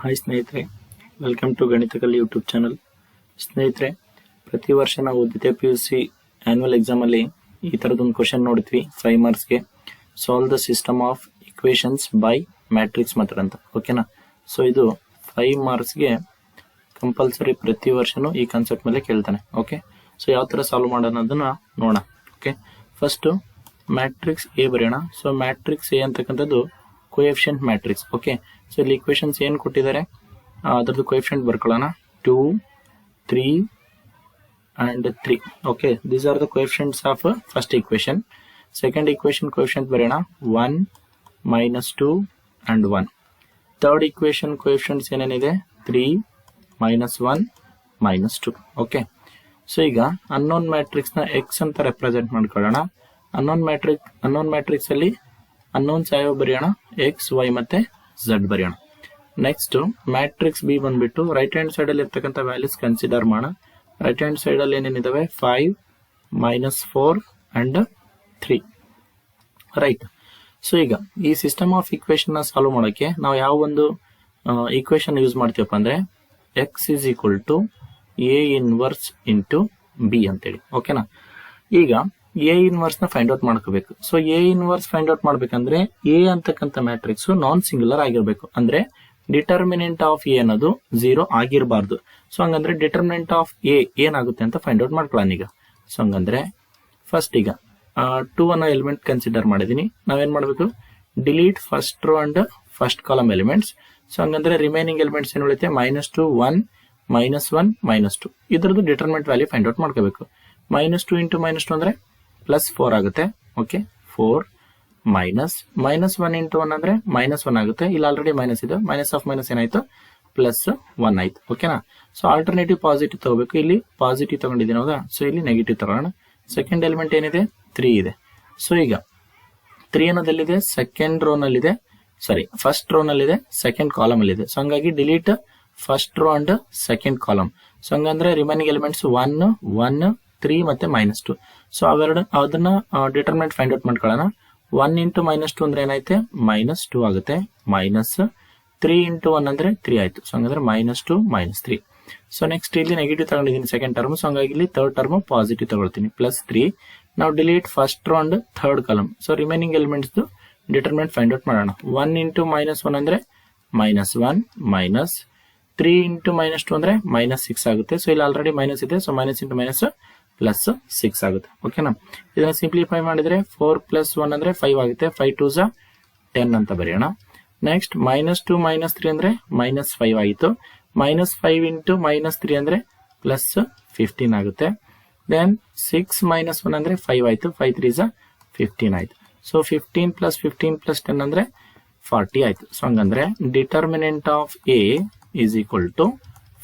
Hi ಸ್ನೇಹಿತರೆ, welcome to Ganitakali YouTube channel. ಸ್ನೇಹಿತರೆ, ಪ್ರತಿ ವರ್ಷ ನಾವು ದ್ವಿತೀಯ PUC ಆನ್ಯುವಲ್ ಎಕ್ಸಾಮಲ್ಲಿ ಈ ಥರದೊಂದು ಕ್ವಶನ್ ನೋಡ್ತೀವಿ 5 ಮಾರ್ಕ್ಸ್ಗೆ. Solve the system of equations by matrix method ಅಂತ. ಓಕೆನಾ? ಸೊ ಇದು 5 ಮಾರ್ಕ್ಸ್ಗೆ ಕಂಪಲ್ಸರಿ ಪ್ರತಿ ವರ್ಷನೂ ಈ ಕಾನ್ಸೆಪ್ಟ್ ಮೇಲೆ ಕೇಳ್ತಾನೆ. ಓಕೆ, ಸೊ ಯಾವ ಥರ ಸಾಲ್ವ್ ಮಾಡೋಣ ಅದನ್ನ ನೋಡೋಣ. ಓಕೆ, ಫಸ್ಟು ಮ್ಯಾಟ್ರಿಕ್ಸ್ ಎ ಬರೆಯೋಣ. ಸೊ ಮ್ಯಾಟ್ರಿಕ್ಸ್ ಎ ಅಂತಕ್ಕಂಥದ್ದು ಕೋಎಫಿಷಿಯಂಟ್ ಮ್ಯಾಟ್ರಿಕ್ಸ್. ಓಕೆ, ಸೊ ಇಲ್ಲಿ ಇಕ್ವೇಷನ್ಸ್ ಏನು ಕೊಟ್ಟಿದ್ದಾರೆ ಅದರದ್ದು ಕೋಎಫಿಷಿಯಂಟ್ ಬರ್ಕೊಳ್ಳೋಣ. 2, 3 and 3. Okay, these are the coefficients of first equation. Second equation coefficient ಬರೆಯೋಣ 1, -2 and 1. ಥರ್ಡ್ ಇಕ್ವೇಷನ್ ಕೋಎಫಿಷಿಯಂಟ್ಸ್ ಏನೇನಿದೆ 3, -1, -2. ಓಕೆ, ಸೊ ಈಗ ಅನ್ನೋನ್ ಮ್ಯಾಟ್ರಿಕ್ಸ್ ನ ಎಕ್ಸ್ ಅಂತ ರೆಪ್ರೆಸೆಂಟ್ ಮಾಡ್ಕೊಳ್ಳೋಣ. ಅನ್ನೋನ್ ಮ್ಯಾಟ್ರಿಕ್ಸ್ ಅಲ್ಲಿ ಅನ್ನೋನ್ಸ್ ಯಾವ ಬರೆಯೋಣ, ಎಕ್ಸ್, ವೈ ಮತ್ತೆ ಝೆಡ್ ಬರೆಯೋಣ. ನೆಕ್ಸ್ಟ್ ಮ್ಯಾಟ್ರಿಕ್ಸ್ ಬಿ ಬಂದ್ಬಿಟ್ಟು ರೈಟ್ ಹ್ಯಾಂಡ್ ಸೈಡ್ ಅಲ್ಲಿ ಇರ್ತಕ್ಕಂಥ ವ್ಯಾಲ್ಯೂಸ್ ಕನ್ಸಿಡರ್ ಮಾಡೋಣ. ರೈಟ್ ಹ್ಯಾಂಡ್ ಸೈಡ್ ಅಲ್ಲಿ ಏನೇನಿದಾವೆ 5, -4 and 3. ರೈಟ್. ಸೊ ಈಗ ಈ ಸಿಸ್ಟಮ್ ಆಫ್ ಇಕ್ವೇಶನ್ ನ ಸಾಲ್ವ್ ಮಾಡೋಕೆ ನಾವು ಯಾವ ಒಂದು ಇಕ್ವೇಶನ್ ಯೂಸ್ ಮಾಡ್ತೀವಪ್ಪ ಅಂದ್ರೆ x is equal to A inverse into B ಅಂತೇಳಿ. ಓಕೆನಾ? ಈಗ ಎ ಇನ್ವರ್ಸ್ ನ ಫೈಂಡ್ ಔಟ್ ಮಾಡ್ಕೋಬೇಕು. So A inverse find out ಮಾಡ್ಬೇಕಂದ್ರೆ ಎ ಅಂತಕ್ಕಂಥ ಮ್ಯಾಟ್ರಿಕ್ಸ್ ನಾನ್ ಸಿಂಗುಲರ್ ಆಗಿರ್ಬೇಕು. ಅಂದ್ರೆ ಡಿಟರ್ಮಿನೆಂಟ್ ಆಫ್ ಎ ಅನ್ನೋದು 0 ಆಗಿರಬಾರ್ದು. ಸೊ ಹಂಗಂದ್ರೆ ಡಿಟರ್ಮಿನೆಂಟ್ ಆಫ್ ಎ ಏನಾಗುತ್ತೆ ಅಂತ ಫೈಂಡ್ ಔಟ್ ಮಾಡ್ಕೊಳ್ಳೋಣ ಈಗ. ಸೊ ಹಂಗಂದ್ರೆ ಫಸ್ಟ್ ಈಗ 2 ಅನ್ನೋ ಎಲಿಮೆಂಟ್ ಕನ್ಸಿಡರ್ ಮಾಡಿದೀನಿ. ನಾವೇನ್ ಮಾಡ್ಬೇಕು, delete first row and first column elements. So ಹಂಗಂದ್ರೆ ರಿಮೈನಿಂಗ್ ಎಲಿಮೆಂಟ್ಸ್ ಏನ್ ಉಳಿತೆ -2, 1, -1, -2. ಇದ್ರದ್ದು ಡಿಟರ್ಮಿನೆಂಟ್ ವ್ಯಾಲ್ಯೂ ಫೈಂಡ್ ಔಟ್ ಮಾಡ್ಕೋಬೇಕು. -2 ಇಂಟು -2 ಅಂದ್ರೆ +4 ಆಗುತ್ತೆ. ಓಕೆ, 4 -1 ಇಂಟು 1 ಅಂದ್ರೆ -1 ಆಗುತ್ತೆ. ಇಲ್ಲಿ ಆಲ್ರೆಡಿ ಮೈನಸ್ ಇದೆ, ಮೈನಸ್ ಆಫ್ ಮೈನಸ್ ಏನಾಯ್ತು +1 ಆಯ್ತು. ಓಕೆನಾ? ಸೊ ಆಲ್ಟರ್ನೇಟಿವ್ ಪಾಸಿಟಿವ್ ತಗೋಬೇಕು. ಇಲ್ಲಿ ಪಾಸಿಟಿವ್ ತಗೊಂಡಿದ್ದೀನಿ ಹೌದಾ? ಸೊ ಇಲ್ಲಿ ನೆಗೆಟಿವ್ ತಗೋಣ. ಸೆಕೆಂಡ್ ಎಲಿಮೆಂಟ್ ಏನಿದೆ 3 ಇದೆ. ಸೊ ಈಗ 3 ಅನ್ನೋದಲ್ಲಿದೆ ಸೆಕೆಂಡ್ ರೋ ನಲ್ಲಿದೆ, ಸಾರಿ ಫಸ್ಟ್ ರೋ ನಲ್ಲಿದೆ, ಸೆಕೆಂಡ್ ಕಾಲಮ್ ಅಲ್ಲಿ ಇದೆ. ಸೊ ಹಂಗಾಗಿ delete first row and second column. So ಹಂಗಂದ್ರೆ ರಿಮೈನಿಂಗ್ ಎಲಿಮೆಂಟ್ಸ್ 1, 1, 3 ಮತ್ತೆ -2. ಸೊ ಅದನ್ನ ಡಿಟರ್ಮಿನೆಂಟ್ ಫೈಂಡ್ ಔಟ್ ಮಾಡ್ಕೊಳ್ಳೋಣ. 1 ಇಂಟು -2 ಅಂದ್ರೆ ಏನಾಯ್ತೆ -2 ಆಗುತ್ತೆ. -3 ಇಂಟು 1 ಅಂದ್ರೆ 3 ಆಯ್ತು. ಸೊ ಹಂಗಂದ್ರೆ -2, -3. ಸೊ ನೆಕ್ಸ್ಟ್ ಇಲ್ಲಿ ನೆಗೆಟಿವ್ ತಗೊಂಡಿದ್ದೀನಿ ಸೆಕೆಂಡ್ ಟರ್ಮ್. ಸೊ ಹಂಗಾಗಿ ಇಲ್ಲಿ ಥರ್ಡ್ ಟರ್ಮ್ ಪಾಸಿಟಿವ್ ತಗೊಳ್ತೀನಿ, +3. ನಾವು delete first row and third column. So remaining elements determinant find out ಮಾಡೋಣ. 1 ಇಂಟು -1 ಅಂದ್ರೆ -1, -3 ಇಂಟು -2 ಅಂದ್ರೆ -6 ಆಗುತ್ತೆ. ಸೊ ಇಲ್ಲಿ ಆಲ್ರೆಡಿ ಮೈನಸ್ ಇದೆ. ಸೊ ಮೈನಸ್ ಇಂಟು ಮೈನಸ್ +6 ಆಗುತ್ತೆ. ಓಕೆನಾ? ಇದನ್ನ ಸಿಂಪ್ಲಿಫೈ ಮಾಡಿದ್ರೆ 4 + 1 ಅಂದ್ರೆ 5 ಆಗುತ್ತೆ. 5 2 10 ಅಂತ ಬರೆಯೋಣ. ನೆಕ್ಸ್ಟ್ -2, -3 ಅಂದ್ರೆ -5 ಆಯಿತು. -5 ಇಂಟು -3 ಅಂದ್ರೆ +15 ಆಗುತ್ತೆ. ದೆನ್ 6 - 1 ಅಂದ್ರೆ 5 ಆಯ್ತು. 5 3 15 ಆಯ್ತು. ಸೊ 15 + 15 + 10 ಅಂದ್ರೆ 40 ಆಯ್ತು. ಸೊ ಹಂಗಂದ್ರೆ determinant of A is equal to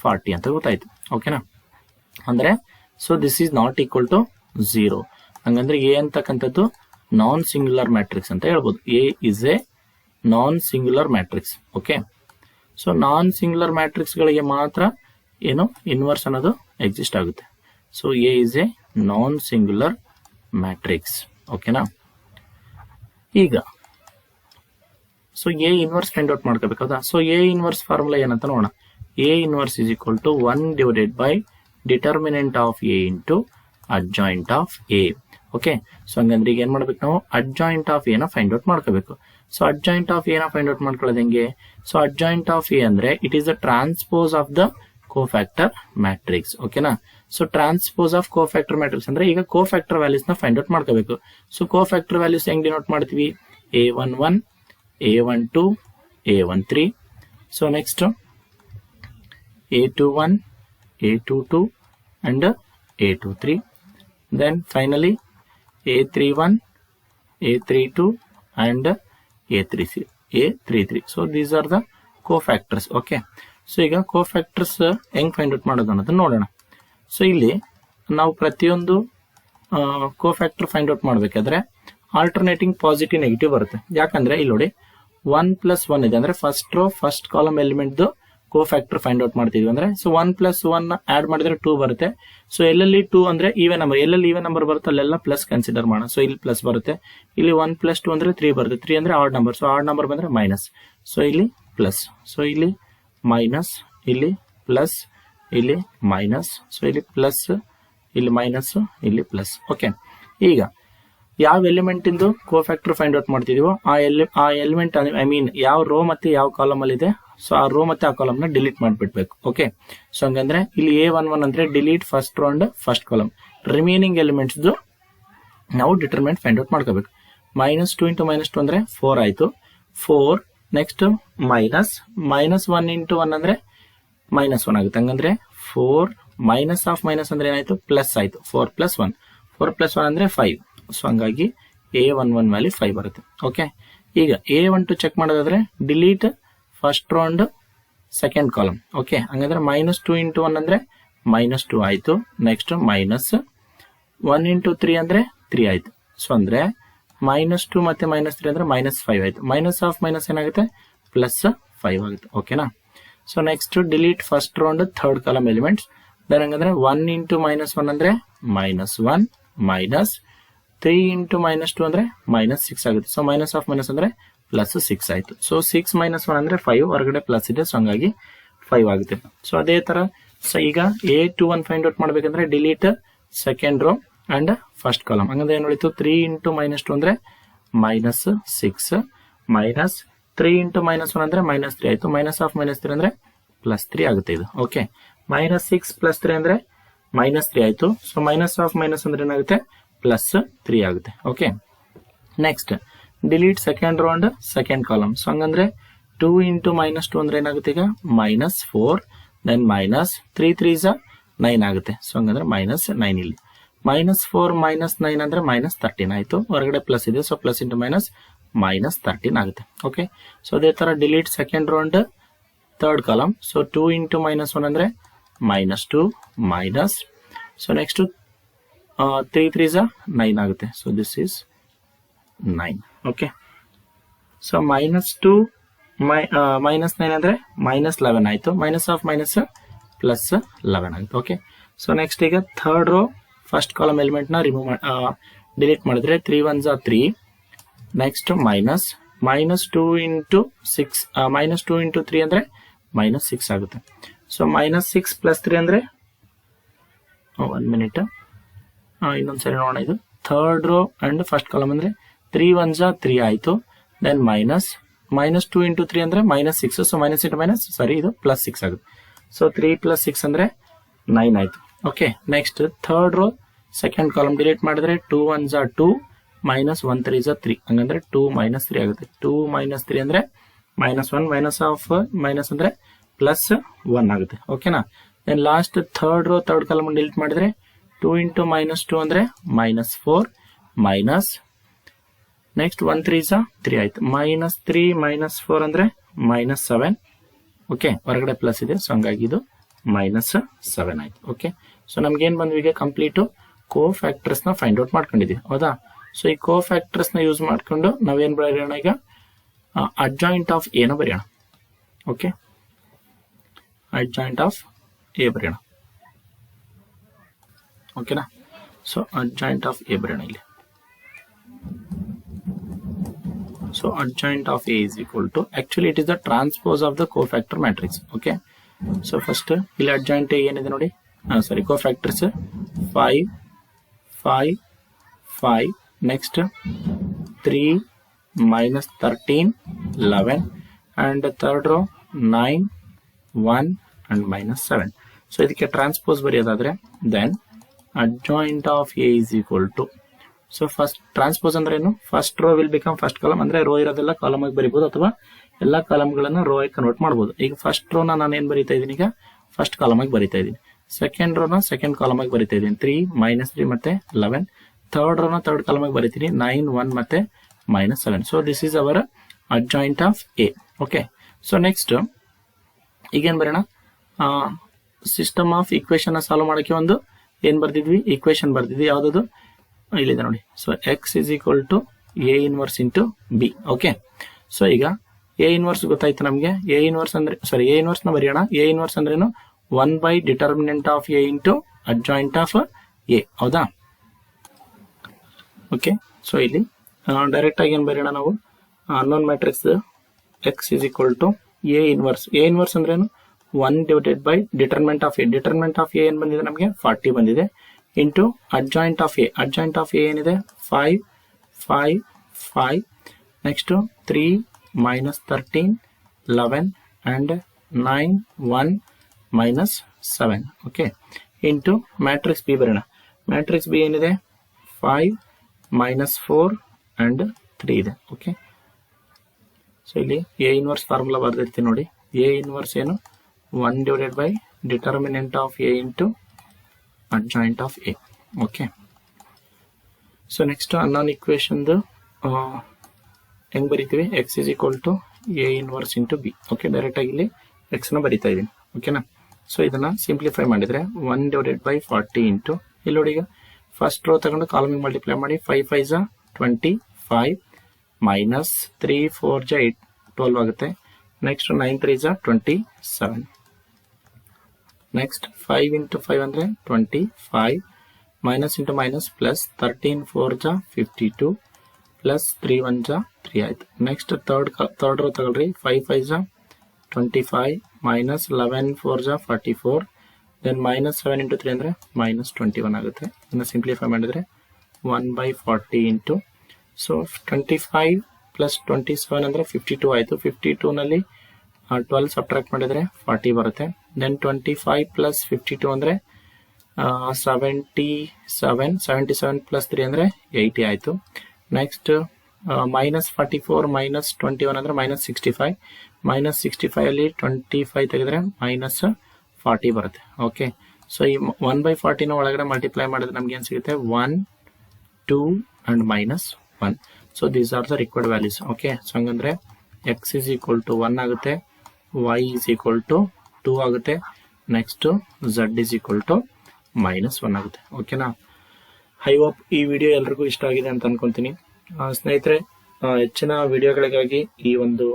40 ಅಂತ ಗೊತ್ತಾಯ್ತು. ಓಕೆನಾ? ಅಂದ್ರೆ so this is not equal to 0. ಹಂಗಂದ್ರೆ ಎ ಅಂತಕ್ಕಂಥದ್ದು ನಾನ್ ಸಿಂಗುಲರ್ ಮ್ಯಾಟ್ರಿಕ್ಸ್ ಅಂತ ಹೇಳ್ಬೋದು. A is a non singular matrix. Okay, so non singular matrix ಗಳಿಗೆ ಮಾತ್ರ ಏನು ಇನ್ವರ್ಸ್ ಅನ್ನೋದು ಎಕ್ಸಿಸ್ಟ್ ಆಗುತ್ತೆ. So A is a non singular matrix. ಓಕೆನಾ? ಈಗ so A inverse find out ಮಾಡ್ಕೋಬೇಕಾದ. ಸೊ ಎ ಇನ್ವರ್ಸ್ ಫಾರ್ಮುಲಾ ಏನಂತ ನೋಡೋಣ. A inverse is equal to 1 divided by determinant of A into adjoint of A. Okay, so ಹಂಗಂದ್ರೆ ಈಗ ಏನ್ ಮಾಡ್ಬೇಕು, ನಾವು ಅಡ್ಜಾಯಿಂಟ್ ಆಫ್ ಎ ನ ಫೈಂಡ್ ಔಟ್ ಮಾಡ್ಕೋಬೇಕು. ಸೊ ಅಡ್ಜಾಯಿಂಟ್ ಆಫ್ ಎ ನ ಫೈಂಡ್ ಔಟ್ ಮಾಡ್ಕೊಳ್ಳೋದು ಹೆಂಗೆ? ಸೊ ಅಡ್ಜಾಯಿಂಟ್ ಆಫ್ ಎ ಅಂದ್ರೆ it is the transpose of the cofactor matrix. ಓಕೆನಾ? So transpose of cofactor matrix ಅಂದ್ರೆ ಈಗ ಕೋಫ್ಯಾಕ್ಟರ್ ವ್ಯಾಲ್ಯೂಸ್ ನ ಫೈಂಡ್ ಔಟ್ ಮಾಡ್ಕೋಬೇಕು. ಸೊ ಕೋಫ್ಯಾಕ್ಟರ್ ವ್ಯಾಲ್ಯೂಸ್ ಹೆಂಗ್ ಡಿನೋಟ್ ಮಾಡ್ತೀವಿ? A11, A12, A13. So next A21, A22 and A23. Then finally A31, A32 and A33. So these are the cofactors. Okay, so ಈಗ cofactors ಹೆಂಗ್ find out ಮಾಡೋದು ಅನ್ನೋದನ್ನ ನೋಡೋಣ. So ಇಲ್ಲಿ ನಾವು ಪ್ರತಿಯೊಂದು ಕೋಫ್ಯಾಕ್ಟರ್ ಫೈಂಡ್ ಔಟ್ ಮಾಡ್ಬೇಕಾದ್ರೆ ಆಲ್ಟರ್ನೇಟಿಂಗ್ ಪಾಸಿಟಿವ್ ನೆಗೆಟಿವ್ ಬರುತ್ತೆ. ಯಾಕಂದ್ರೆ ಇಲ್ಲಿ ನೋಡಿ 1 + 1 ಇದೆ ಅಂದ್ರೆ first row first column element cofactor find out ಮಾಡ್ತಿದ್ವಿ ಅಂದ್ರೆ ಸೊ 1 + 1 ಆಡ್ ಮಾಡಿದ್ರೆ 2 ಬರುತ್ತೆ. ಸೊ ಎಲ್ಲೆಲ್ಲಿ 2 ಅಂದ್ರೆ ಈವನ್ ನಂಬರ್, ಎಲ್ಲೆಲ್ಲಿ ಈವನ್ ನಂಬರ್ ಬರುತ್ತೆ ಅಲ್ಲೆಲ್ಲ ಪ್ಲಸ್ ಕನ್ಸಿಡರ್ ಮಾಡೋಣ. ಸೊ ಇಲ್ಲಿ ಪ್ಲಸ್ ಬರುತ್ತೆ. ಇಲ್ಲಿ 1 + 2 ಅಂದ್ರೆ 3 ಬರುತ್ತೆ. 3 ಅಂದ್ರೆ odd number. So odd number ಬಂದ್ರೆ ಮೈನಸ್. ಸೊ ಇಲ್ಲಿ ಪ್ಲಸ್. ಸೊ ಇಲ್ಲಿ ಮೈನಸ್, ಇಲ್ಲಿ ಪ್ಲಸ್, ಇಲ್ಲಿ ಮೈನಸ್. ಸೊ ಇಲ್ಲಿ ಪ್ಲಸ್, ಇಲ್ಲಿ ಮೈನಸ್, ಇಲ್ಲಿ ಪ್ಲಸ್. ಓಕೆ, ಈಗ ಯಾವ ಎಲಿಮೆಂಟ್ ಇಂದು ಕೋಫ್ಯಾಕ್ಟರ್ ಫೈಂಡ್ ಔಟ್ ಮಾಡ್ತಿದೀವೋ ಆ ಎಲಿಮೆಂಟ್ ಐ ಮೀನ್ ಯಾವ ರೋ ಮತ್ತೆ ಯಾವ ಕಾಲಮ್ ಅಲ್ಲಿ ಇದೆ, ಸೊ ಆ ರೋ ಮತ್ತೆ ಆ ಕಾಲಮ್ ನ ಡಿಲೀಟ್ ಮಾಡ್ಬಿಡ್ಬೇಕು. ಓಕೆ, ಸೊ ಹಂಗಂದ್ರೆ ಇಲ್ಲಿ A11 ಅಂದ್ರೆ delete first row and first column. Remaining elements ನಾವು ಡಿಟರ್ಮಿನೆಂಟ್ ಫೈಂಡ್ ಔಟ್ ಮಾಡ್ಕೋಬೇಕು. -2 × -2 ಅಂದ್ರೆ 4 ಆಯ್ತು. 4 ನೆಕ್ಸ್ಟ್ -1 × 1 ಅಂದ್ರೆ -1 ಆಗುತ್ತೆ. ಹಂಗಂದ್ರೆ 4 ಮೈನಸ್ ಆಫ್ ಮೈನಸ್ ಅಂದ್ರೆ ಏನಾಯ್ತು, ಪ್ಲಸ್ ಆಯ್ತು. 4 + 1, 4 + 1 ಅಂದ್ರೆ 5. ಸೊ ಹಂಗಾಗಿ A11 ವ್ಯಾಲ್ಯೂ 5 ಬರುತ್ತೆ. ಓಕೆ, ಈಗ A12 ಚೆಕ್ ಮಾಡೋದಾದ್ರೆ delete first row and second column. Okay, ಹಂಗಂದ್ರೆ -2 × 1 ಅಂದ್ರೆ -2 ಆಯ್ತು. ನೆಕ್ಸ್ಟ್ -1 × 3 ಅಂದ್ರೆ 3 ಆಯ್ತು. ಸೊ ಅಂದ್ರೆ -2 ಮತ್ತೆ -3 ಅಂದ್ರೆ -5 ಆಯ್ತು. ಮೈನಸ್ ಆಫ್ ಮೈನಸ್ ಏನಾಗುತ್ತೆ, +5 ಆಗುತ್ತೆ. ಓಕೆನಾ. So next delete first row and third column elements. ಹಂಗಂದ್ರೆ 1 × -1 ಅಂದ್ರೆ -1 ಮೈನಸ್ 3 × -2 ಅಂದ್ರೆ -6 ಆಗುತ್ತೆ. ಸೊ ಮೈನಸ್ ಆಫ್ ಮೈನಸ್ ಅಂದ್ರೆ +6 ಆಯ್ತು. ಸೊ 6 - 1 ಅಂದ್ರೆ 5, ಹೊರಗಡೆ ಪ್ಲಸ್ ಇದೆ. ಸೊ ಹಂಗಾಗಿ 5 ಆಗುತ್ತೆ. ಸೊ ಅದೇ ತರ ಈಗ A21 ಫೈಂಡ್ ಔಟ್ ಮಾಡ್ಬೇಕಂದ್ರೆ delete second row and first column. ಹಂಗಂದ್ರೆ ಏನ್ ಉಳಿತು, 3 × -2 ಅಂದ್ರೆ -6 ಮೈನಸ್ 3 × -1 ಅಂದ್ರೆ -3 ಆಯ್ತು. ಮೈನಸ್ ಆಫ್ -3 ಅಂದ್ರೆ +3 ಆಗುತ್ತೆ ಇದು. ಓಕೆ, -6 + 3 ಅಂದ್ರೆ -3 ಆಯ್ತು. ಸೊ ಮೈನಸ್ ಆಫ್ ಮೈನಸ್ ಅಂದ್ರೆ ಏನಾಗುತ್ತೆ, +3 ಆಗುತ್ತೆ. Okay, next delete second row and second column. So ಹಂಗಂದ್ರೆ 2 × -2 ಅಂದ್ರೆ ಏನಾಗುತ್ತೆ, ಈಗ -4 ದೆನ್ -3 × 3 = 9 ಆಗುತ್ತೆ. ಸೊ ಹಂಗಂದ್ರೆ -9 ಇಲ್ಲಿ. -4 - 9 ಅಂದ್ರೆ -13 ಆಯ್ತು. ಹೊರಗಡೆ ಪ್ಲಸ್ ಇದೆ. ಸೊ ಪ್ಲಸ್ ಇಂಟು ಮೈನಸ್ -13 ಆಗುತ್ತೆ. ಓಕೆ, ಸೊ ಅದೇ ತರ delete second row and third column. So 2 × -1 ಅಂದ್ರೆ -2 ಮೈನಸ್. ಸೊ ನೆಕ್ಸ್ಟ್ 3 × 3 = 9 ಆಗುತ್ತೆ. So this is 9. Okay, so -2 -9 ಅಂದ್ರೆ -11 ಆಯ್ತು. ಮೈನಸ್ ಆಫ್ ಮೈನಸ್ +11 ಆಗುತ್ತೆ. ಓಕೆ, ಸೊ ನೆಕ್ಸ್ಟ್ ಈಗ third row first column element ನ ಡಿಲೀಟ್ ಮಾಡಿದ್ರೆ 3 × 1 = 3. ನೆಕ್ಸ್ಟ್ -2 × 6 -2 × 3 ಅಂದ್ರೆ -6 ಆಗುತ್ತೆ. ಸೊ -6 + 3 ಅಂದ್ರೆ 1 ಮಿನಿಟ್ ಇನ್ನೊಂದ್ಸರಿ ನೋಡೋಣ. ಇದು third row and first column ಅಂದ್ರೆ 3 × 1 = 3 ಆಯ್ತು. ದೆನ್ -2 × 3 ಅಂದ್ರೆ -6. ಸೊ ಮೈನಸ್ ಇಂಟು ಮೈನಸ್ ಇದು +6 ಆಗುತ್ತೆ. ಸೊ 3 + 6 ಅಂದ್ರೆ 9 ಆಯ್ತು. Okay, next third row second column delete ಮಾಡಿದ್ರೆ 2 × 1 = 2 -1 × 3 = 3. ಹಂಗಂದ್ರೆ 2 - 3 ಆಗುತ್ತೆ. 2 - 3 ಅಂದ್ರೆ -1 ಮೈನಸ್ ಆಫ್ ಮೈನಸ್ ಅಂದ್ರೆ +1 ಆಗುತ್ತೆ. ಓಕೆನಾ. Then last third row third column delete ಮಾಡಿದ್ರೆ 2 × -2 ಅಂದ್ರೆ -4 ಮೈನಸ್ ನೆಕ್ಸ್ಟ್ 1 × 3 = 3 ಆಯ್ತು. -3 - 4 ಅಂದ್ರೆ -7. ಓಕೆ, ಹೊರಗಡೆ ಪ್ಲಸ್ ಇದೆ. ಸೊ ಹಂಗಾಗಿ ಇದು -7 ಆಯ್ತು. ಓಕೆ, ಸೊ ನಮ್ಗೆ ಏನ್ ಬಂದ್ವಿ, ಈಗ ಕಂಪ್ಲೀಟ್ ಕೋ ಫ್ಯಾಕ್ಟರ್ಸ್ ನ ಫೈಂಡ್ ಔಟ್ ಮಾಡ್ಕೊಂಡಿದೀವಿ, ಹೌದಾ. ಸೊ ಈ ಕೋ ಫ್ಯಾಕ್ಟರ್ಸ್ ನ ಯೂಸ್ ಮಾಡ್ಕೊಂಡು ನಾವೇನ್ ಬರೆಯೋಣ, ಈಗ ಅಡ್ಜಾಯಿಂಟ್ ಆಫ್ ಎ ನ ಬರೆಯೋಣ. ಓಕೆ, ಅಡ್ಜಾಯಿಂಟ್ ಆಫ್ ಎ ಬರೆಯೋಣ. ಓಕೆನಾ. ಸೊ ಅಡ್ಜಾಯಿಂಟ್ ಆಫ್ ಎ ಬರೆಯೋಣ ಇಲ್ಲಿ. So adjoint of A is equal to, actually it is the transpose of the cofactor matrix. Okay, so first ಇಲ್ಲಿ adjoint A ಏನಿದೆ ನೋಡಿ, sorry, cofactors 5 5 5, next 3 -13 11, and third row 9 1 and -7. so ಇದಕ್ಕೆ transpose ಬರೆಯೋದಾದ್ರೆ then adjoint of A is equal to, so first transpose ಅಂದ್ರೆ ಏನು, first row will become first column, ಅಂದ್ರೆ row ಇರೋದೆಲ್ಲ column ಆಗಿ ಬರೀಬಹುದು ಅಥವಾ ಎಲ್ಲಾ ಕಾಲಮ್ ಗಳನ್ನ ರೋ ಆಗಿ ಕನ್ವರ್ಟ್ ಮಾಡಬಹುದು. ಈಗ ಫಸ್ಟ್ ರೋನ ನಾನು ಏನ್ ಬರೀತಾ ಇದ್ದೀನಿ, ಈಗ ಫಸ್ಟ್ ಕಾಲಮ್ ಆಗಿ ಬರೀತಾ ಇದ್ದೀನಿ. ಸೆಕೆಂಡ್ ರೋನ ಸೆಕೆಂಡ್ ಕಾಲಮ್ ಆಗಿ ಬರೀತಾ ಇದ್ದೀನಿ, 3 -3 ಮತ್ತೆ 11. ಥರ್ಡ್ ರೋನ ಥರ್ಡ್ ಕಾಲಮ್ ಆಗಿ ಬರೀತೀನಿ, 9 1 ಮತ್ತೆ -7. So this is our adjoint of A. Okay, so next ಈಗೇನ್ ಬರೋಣ, ಸಿಸ್ಟಮ್ ಆಫ್ ಈಕ್ವೇಶನ್ ಸಾಲ್ವ್ ಮಾಡಕ್ಕೆ ಒಂದು ಏನ್ ಬರ್ದಿದ್ವಿ, ಈಕ್ವೇಶನ್ ಬರ್ದಿದ್ವಿ. ಯಾವ್ದು ಇಲ್ಲಿದೆ ನೋಡಿ. So x is equal to A inverse into B. Okay, so ಈಗ ಎ ಇನ್ವರ್ಸ್ ಗೊತ್ತಾಯ್ತು ನಮ್ಗೆ. ಎ ಇನ್ವರ್ಸ್ ಅಂದ್ರೆ ಸಾರಿ ಎ ಇನ್ವರ್ಸ್ ನ ಬರೆಯೋಣ. ಎ ಇನ್ವರ್ಸ್ ಅಂದ್ರೇನು, one by determinant of A into adjoint of A, ಹೌದಾ. ಓಕೆ, ಸೊ ಇಲ್ಲಿ ಡೈರೆಕ್ಟ್ ಆಗಿ ಏನ್ ಬರೆಯೋಣ ನಾವು, unknown matrix X is equal to A inverse. A inverse ಅಂದ್ರೇನು, 1 divided by determinant of A. Determinant of A ಏನ್ ಬಂದಿದೆ ನಮಗೆ 40 ಬಂದಿದೆ into adjoint of A. Adjoint of A ಏನಿದೆ 5 5 5. Next 3 minus 13 11 and 9 1 minus 7. Okay, into matrix B ಬರೋಣ. Matrix B ಏನಿದೆ 5 minus 4 and 3 ಇದೆ. Okay, so ಇಲ್ಲಿ ಎ ಇನ್ವರ್ಸ್ ಫಾರ್ಮುಲಾ ಬರ್ದಿರ್ತೀನಿ ನೋಡಿ. ಎ ಇನ್ವರ್ಸ್ ಏನು 1 divided by determinant of A into adjoint of A. Okay, so next unknown equation ಹೆಂಗ್ ಬರೀತೀವಿ, X is equal to A inverse into B. Okay, direct ಆಗಿ ಇಲ್ಲಿ X ನ ಬರೀತಾ ಇದೀನಿ. ಓಕೆನಾ, ಸೊ ಇದನ್ನ ಸಿಂಪ್ಲಿಫೈ ಮಾಡಿದ್ರೆ 1 ಡಿವೈಡೆಡ್ ಬೈ 40 ಇಂಟು ಇಲ್ಲಿ ನೋಡಿ, ಈಗ ಫಸ್ಟ್ ರೋ ತಗೊಂಡು ಕಾಲಮಿಗೆ ಮಲ್ಟಿಪ್ಲೈ ಮಾಡಿ 5 5 25 ಮೈನಸ್ 3 4 8 12 ಆಗುತ್ತೆ. ನೆಕ್ಸ್ಟ್ 9 3 27. ನೆಕ್ಸ್ಟ್ 5 ಇಂಟು 5 ಅಂದ್ರೆ 25 minus into minus plus 13 4 52 plus 3 1 3 ಆಯ್ತು. ನೆಕ್ಸ್ಟ್ ಥರ್ಡ್ ರೋ ತಗೊಳ್ರಿ. 5 5 25 ಮೈನಸ್ 11 4 44 ದೆನ್ ಮೈನಸ್ 7 ಇಂಟು 3 ಅಂದ್ರೆ ಮೈನಸ್ 21 ಆಗುತ್ತೆ. ಇದನ್ನ ಸಿಂಪ್ಲಿಫೈ ಮಾಡಿದ್ರೆ 1/40 ಇಂಟು, ಸೊ 25 ಪ್ಲಸ್ 27 ಅಂದ್ರೆ 52 ಆಯ್ತು. 52 ನಲ್ಲಿ 12 ಸಬ್ಟ್ರಾಕ್ಟ್ ಮಾಡಿದ್ರೆ 40 ಬರುತ್ತೆ. ದೆನ್ 25 ಪ್ಲಸ್ 52 ಅಂದ್ರೆ 77 ಪ್ಲಸ್ 3 ಅಂದ್ರೆ 80 ಆಯ್ತು. ನೆಕ್ಸ್ಟ್ ಮೈನಸ್ 44 ಮೈನಸ್ 21 ಅಂದ್ರೆ ಮೈನಸ್ 65. ಮೈನಸ್ 65 ಅಲ್ಲಿ 25 ತೆಗೆದ್ರೆ ಮೈನಸ್ 40 ಬರುತ್ತೆ. ಓಕೆ, ಸೊ ಈ 1/40 ನ ಒಳಗಡೆ ಮಲ್ಟಿಪ್ಲೈ ಮಾಡಿದ್ರೆ ನಮ್ಗೆ ಏನ್ ಸಿಗುತ್ತೆ 1 2 and minus 1. So these are the required values. Okay, so ಹಂಗಂದ್ರೆ ಎಕ್ಸ್ ಇಸ್ ಈಕ್ವಲ್ ಟು 1 ಆಗುತ್ತೆ, ವೈ ಇಸ್ ಈಕ್ವಲ್ ಟು 2 ಆಗುತ್ತೆ, next z is equal to minus 1 ಆಗುತ್ತೆ. ಓಕೆನಾ, ಐ ಹೋಪ್ ಈ ವಿಡಿಯೋ ಎಲ್ರಿಗೂ ಇಷ್ಟ ಆಗಿದೆ ಅಂತ ಅನ್ಕೊಂತೀನಿ. ಸ್ನೇಹಿತರೆ, ಹೆಚ್ಚಿನ ವಿಡಿಯೋಗಳಿಗಾಗಿ ಈ ಒಂದು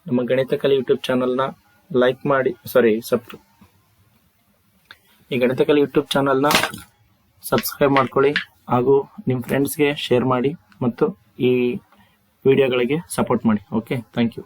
ನಮ್ಮ ಗಣಿತ ಕಲಿ ಯೂಟ್ಯೂಬ್ ಚಾನಲ್ನ ಲೈಕ್ ಮಾಡಿ, ಈ ಗಣಿತ ಕಲಿ ಯೂಟ್ಯೂಬ್ ಚಾನಲ್ನ ಸಬ್ಸ್ಕ್ರೈಬ್ ಮಾಡ್ಕೊಳ್ಳಿ ಹಾಗೂ ನಿಮ್ಮ ಫ್ರೆಂಡ್ಸ್ಗೆ ಶೇರ್ ಮಾಡಿ ಮತ್ತು ಈ ವಿಡಿಯೋಗಳಿಗೆ ಸಪೋರ್ಟ್ ಮಾಡಿ. Okay, thank you.